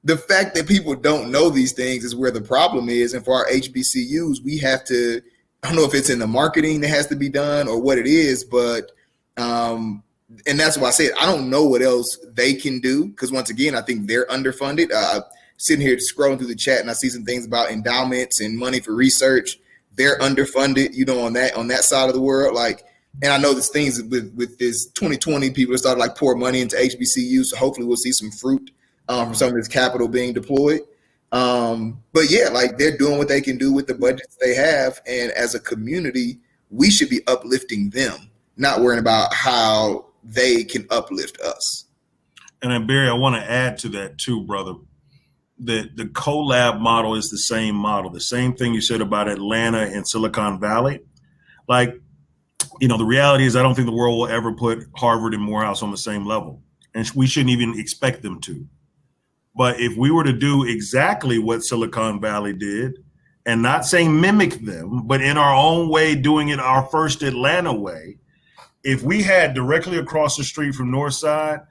Speaker 2: the fact that people don't know these things is where the problem is. And for our HBCUs, we have to, I don't know if it's in the marketing that has to be done or what it is, but, and that's why I said, I don't know what else they can do. Because once again, I think they're underfunded. Sitting here scrolling through the chat and I see some things about endowments and money for research. They're underfunded, on that side of the world. Like, and I know there's things with this 2020, people started like pour money into HBCUs. So hopefully we'll see some fruit from some of this capital being deployed. But yeah, like, they're doing what they can do with the budgets they have. And as a community, we should be uplifting them, not worrying about how they can uplift us.
Speaker 1: And then, Barry, I want to add to that too, brother. The collab model is the same model, the same thing you said about Atlanta and Silicon Valley. Like, The reality is I don't think the world will ever put Harvard and Morehouse on the same level, and we shouldn't even expect them to. But if we were to do exactly what Silicon Valley did, and not saying mimic them, but in our own way, doing it our first Atlanta way, if we had directly across the street from Northside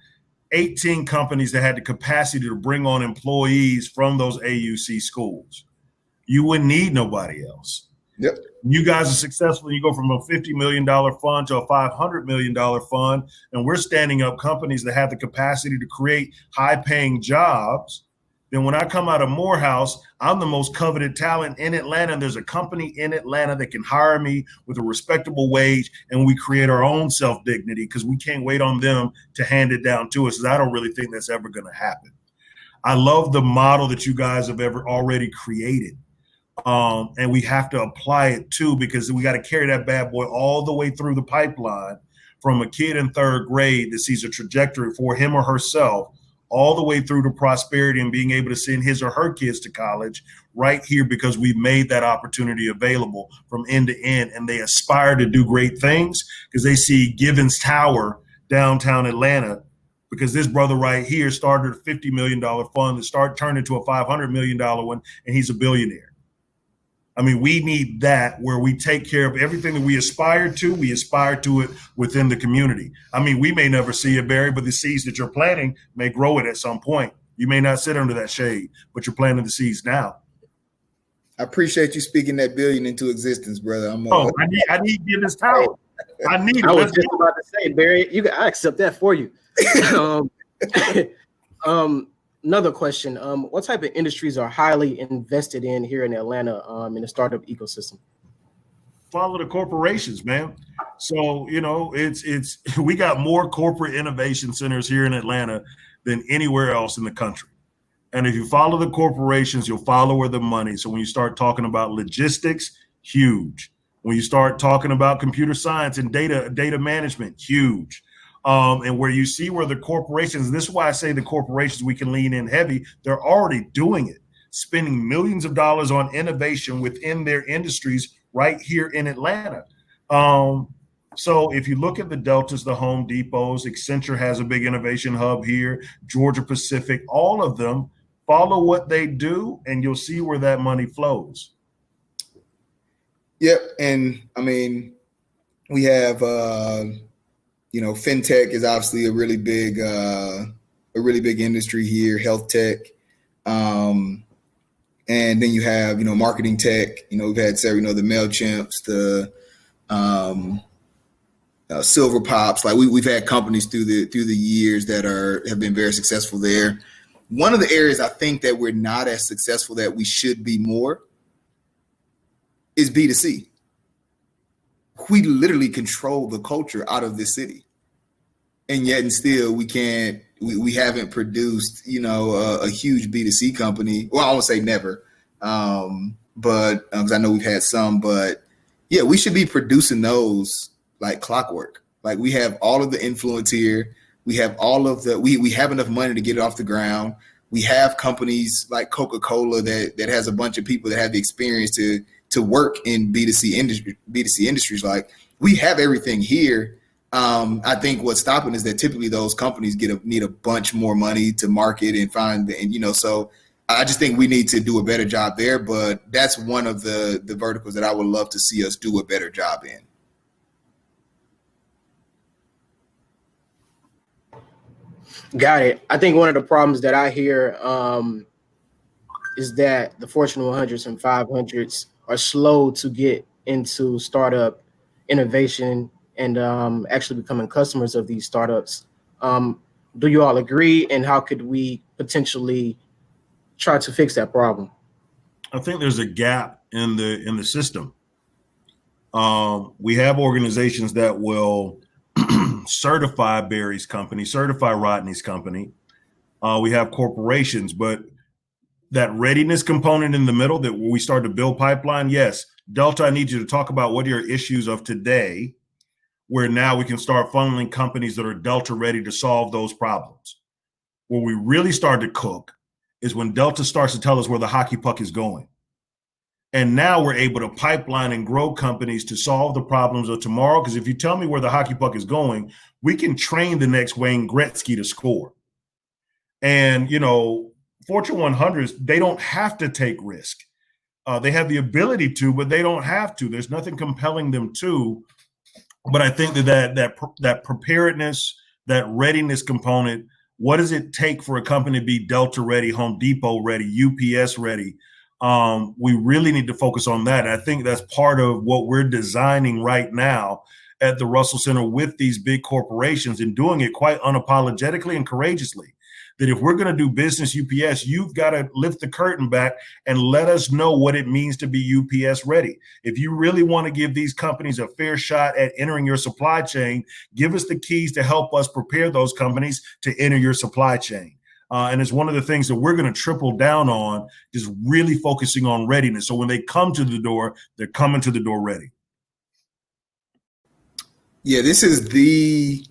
Speaker 1: 18 companies that had the capacity to bring on employees from those AUC schools, you wouldn't need nobody else.
Speaker 2: Yep.
Speaker 1: You guys are successful. You go from a $50 million fund to a $500 million fund, and we're standing up companies that have the capacity to create high-paying jobs. Then when I come out of Morehouse, I'm the most coveted talent in Atlanta. And there's a company in Atlanta that can hire me with a respectable wage, and we create our own self-dignity because we can't wait on them to hand it down to us. Because I don't really think that's ever going to happen. I love the model that you guys have already created. And we have to apply it too, because we got to carry that bad boy all the way through the pipeline from a kid in third grade that sees a trajectory for him or herself all the way through to prosperity and being able to send his or her kids to college right here because we've made that opportunity available from end to end. And they aspire to do great things because they see Givens Tower downtown Atlanta, because this brother right here started a $50 million fund that turned into a $500 million one, and he's a billionaire. I mean, we need that where we take care of everything that we aspire to it within the community. I mean, we may never see it, Barry, but the seeds that you're planting may grow it at some point. You may not sit under that shade, but you're planting the seeds now.
Speaker 2: I appreciate you speaking that billion into existence, brother.
Speaker 1: I need Givens Tower. I need it.
Speaker 3: I was just about to say, Barry, I accept that for you. Another question. What type of industries are highly invested in here in Atlanta in the startup ecosystem?
Speaker 1: Follow the corporations, man. So, it's we got more corporate innovation centers here in Atlanta than anywhere else in the country. And if you follow the corporations, you'll follow where the money. So when you start talking about logistics, huge. When you start talking about computer science and data management, huge. And where you see where the corporations, this is why I say the corporations, we can lean in heavy. They're already doing it, spending millions of dollars on innovation within their industries right here in Atlanta. So if you look at the Deltas, the Home Depots, Accenture has a big innovation hub here, Georgia Pacific, all of them follow what they do, and you'll see where that money flows.
Speaker 2: Yep. And I mean, we have, fintech is obviously a really big industry here, health tech. And then you have, marketing tech, we've had several, the MailChimps, the Silver Pops, like we've had companies through the years that have been very successful there. One of the areas I think that we're not as successful that we should be more is B2C. We literally control the culture out of this city, and yet and still we haven't produced, a huge B2C company. Well, I won't say never, but because I know we've had some, but yeah, we should be producing those like clockwork. Like we have all of the influence here. We have all of we have enough money to get it off the ground. We have companies like Coca-Cola that has a bunch of people that have the experience to work in B2C industries. Like we have everything here. I think what's stopping is that typically those companies need a bunch more money to market and find, so I just think we need to do a better job there. But that's one of the verticals that I would love to see us do a better job in.
Speaker 3: Got it. I think one of the problems that I hear is that the Fortune 100s and 500s are slow to get into startup innovation and actually becoming customers of these startups. Do you all agree? And how could we potentially try to fix that problem?
Speaker 1: I think there's a gap in the system. We have organizations that will certify Barry's company, certify Rodney's company. We have corporations, but that readiness component in the middle that when we start to build pipeline, yes, Delta, I need you to talk about what are your issues of today, where now we can start funneling companies that are Delta ready to solve those problems. Where we really start to cook is when Delta starts to tell us where the hockey puck is going. And now we're able to pipeline and grow companies to solve the problems of tomorrow. Because if you tell me where the hockey puck is going, we can train the next Wayne Gretzky to score. And, Fortune 100s, they don't have to take risk. They have the ability to, but they don't have to. There's nothing compelling them to. But I think that preparedness, that readiness component, what does it take for a company to be Delta ready, Home Depot ready, UPS ready? We really need to focus on that. And I think that's part of what we're designing right now at the Russell Center with these big corporations, and doing it quite unapologetically and courageously. That if we're going to do business UPS, you've got to lift the curtain back and let us know what it means to be UPS ready. If you really want to give these companies a fair shot at entering your supply chain, give us the keys to help us prepare those companies to enter your supply chain. And it's one of the things that we're going to triple down on, is really focusing on readiness. So when they come to the door, they're coming to the door ready.
Speaker 2: Yeah, this is the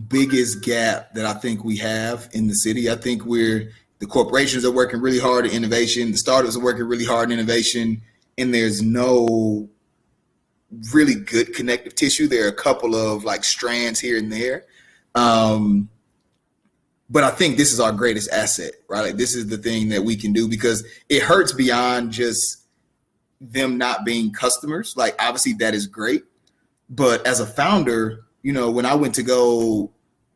Speaker 2: biggest gap that I think we have in the city. I think the corporations are working really hard at innovation. The startups are working really hard in innovation, and there's no really good connective tissue. There are a couple of strands here and there. But I think this is our greatest asset, right? This is the thing that we can do, because it hurts beyond just them not being customers. Obviously that is great. But as a founder, when I went to go,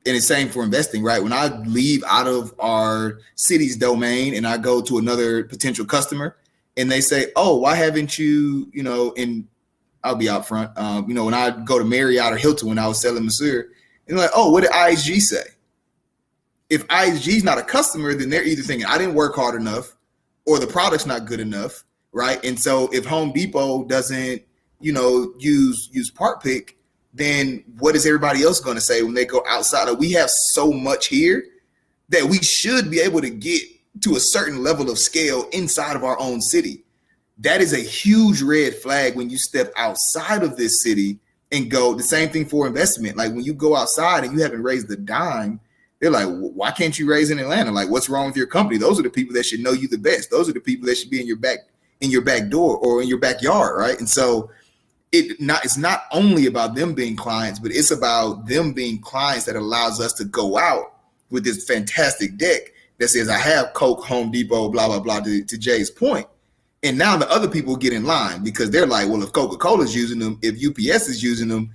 Speaker 2: and it's same for investing, right? When I leave out of our city's domain and I go to another potential customer and they say, oh, why haven't you, and I'll be out front, when I go to Marriott or Hilton when I was selling Monsieur, and they're like, oh, what did IHG say? If IHG is not a customer, then they're either thinking I didn't work hard enough or the product's not good enough, right? And so if Home Depot doesn't, use Part Pick, then what is everybody else going to say when they go outside? We have so much here that we should be able to get to a certain level of scale inside of our own city. That is a huge red flag when you step outside of this city and go. The same thing for investment. When you go outside and you haven't raised a dime, they're like, why can't you raise in Atlanta? What's wrong with your company? Those are the people that should know you the best. Those are the people that should be in your back door or in your backyard, right? And so it's not only about them being clients, but it's about them being clients that allows us to go out with this fantastic deck that says, I have Coke, Home Depot, blah, blah, blah, to Jay's point. And now the other people get in line because they're like, well, if Coca-Cola is using them, if UPS is using them,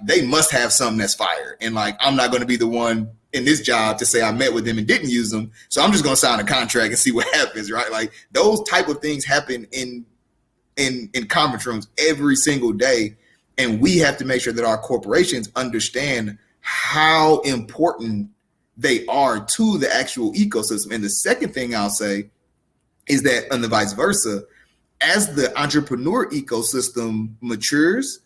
Speaker 2: they must have something that's fire. And I'm not going to be the one in this job to say I met with them and didn't use them. So I'm just going to sign a contract and see what happens, right? Those type of things happen in conference rooms every single day. And we have to make sure that our corporations understand how important they are to the actual ecosystem. And the second thing I'll say is that, on the vice versa, as the entrepreneur ecosystem matures,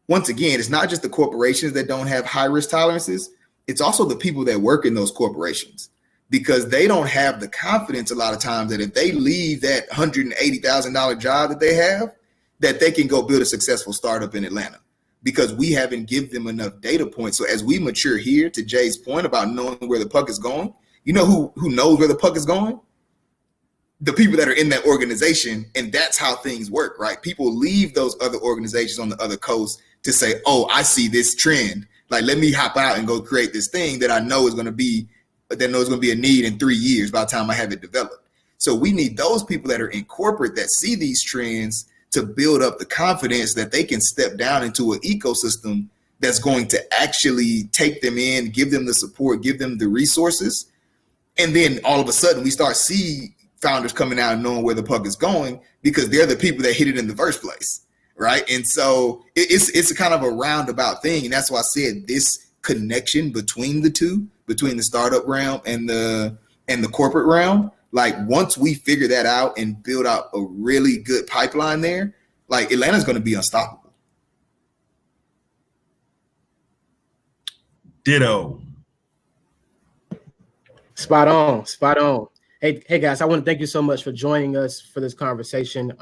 Speaker 2: once again, it's not just the corporations that don't have high risk tolerances. It's also the people that work in those corporations, because they don't have the confidence a lot of times that if they leave that $180,000 job that they have, that they can go build a successful startup in Atlanta, because we haven't given them enough data points. So as we mature here, to Jay's point about knowing where the puck is going, who knows where the puck is going? The people that are in that organization. And that's how things work, right? People leave those other organizations on the other coast to say, oh, I see this trend. Let me hop out and go create this thing that I know is going to be a need in 3 years by the time I have it developed. So we need those people that are in corporate that see these trends to build up the confidence that they can step down into an ecosystem that's going to actually take them in, give them the support, give them the resources. And then all of a sudden we start see founders coming out and knowing where the puck is going, because they're the people that hit it in the first place. Right. And so it's a kind of a roundabout thing. And that's why I said this connection between the two, between the startup realm and the corporate realm. Once we figure that out and build out a really good pipeline there, Atlanta's going to be unstoppable.
Speaker 1: Ditto.
Speaker 3: Spot on. Hey guys, I want to thank you so much for joining us for this conversation.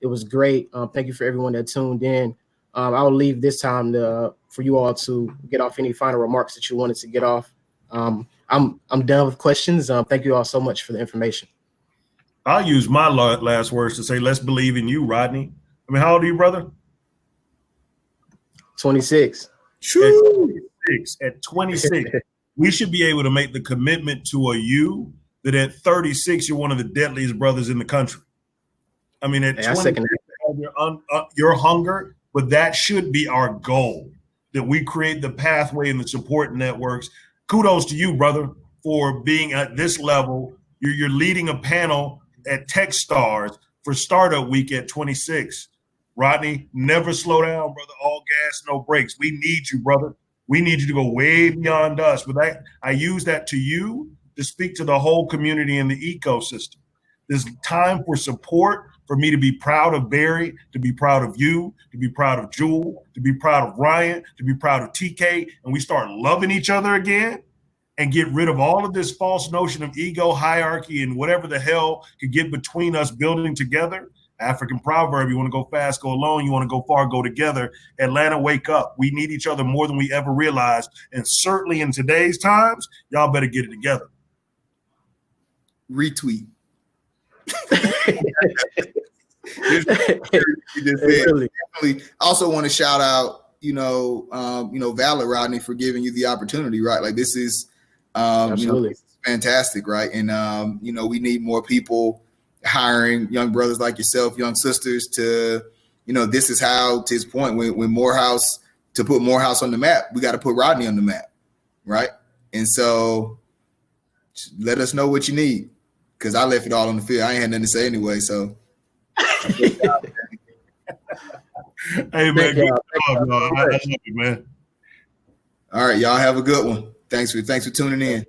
Speaker 3: It was great. Thank you for everyone that tuned in. I'll leave this time for you all to get off any final remarks that you wanted to get off. I'm done with questions. Thank you all so much for the information.
Speaker 1: I'll use my last words to say, let's believe in you, Rodney. I mean, how old are you, brother?
Speaker 3: 26.
Speaker 1: At 26, we should be able to make the commitment to a you that at 36, you're one of the deadliest brothers in the country. I mean, at 26, your hunger, but that should be our goal, that we create the pathway and the support networks. Kudos to you, brother, for being at this level. You're leading a panel at Techstars for Startup Week at 26. Rodney, never slow down, brother. All gas, no brakes. We need you, brother. We need you to go way beyond us. But I use that to you to speak to the whole community in the ecosystem. There's time for support, for me to be proud of Barry, to be proud of you, to be proud of Jewel, to be proud of Ryan, to be proud of TK, and we start loving each other again and get rid of all of this false notion of ego, hierarchy, and whatever the hell could get between us building together. African proverb, you want to go fast, go alone. You want to go far, go together. Atlanta, wake up. We need each other more than we ever realized. And certainly in today's times, y'all better get it together.
Speaker 2: Retweet. Definitely. Also want to shout out, Valor, Rodney, for giving you the opportunity, right? Like this is,
Speaker 3: Absolutely.
Speaker 2: Fantastic, right? And we need more people hiring young brothers like yourself, young sisters to, this is how, to his point, when Morehouse, to put Morehouse on the map, we got to put Rodney on the map, right? And so let us know what you need, because I left it all on the field. I ain't had nothing to say anyway, so.
Speaker 1: Hey, man, good job, y'all. I love you, man.
Speaker 2: All right, y'all have a good one. Thanks for tuning in.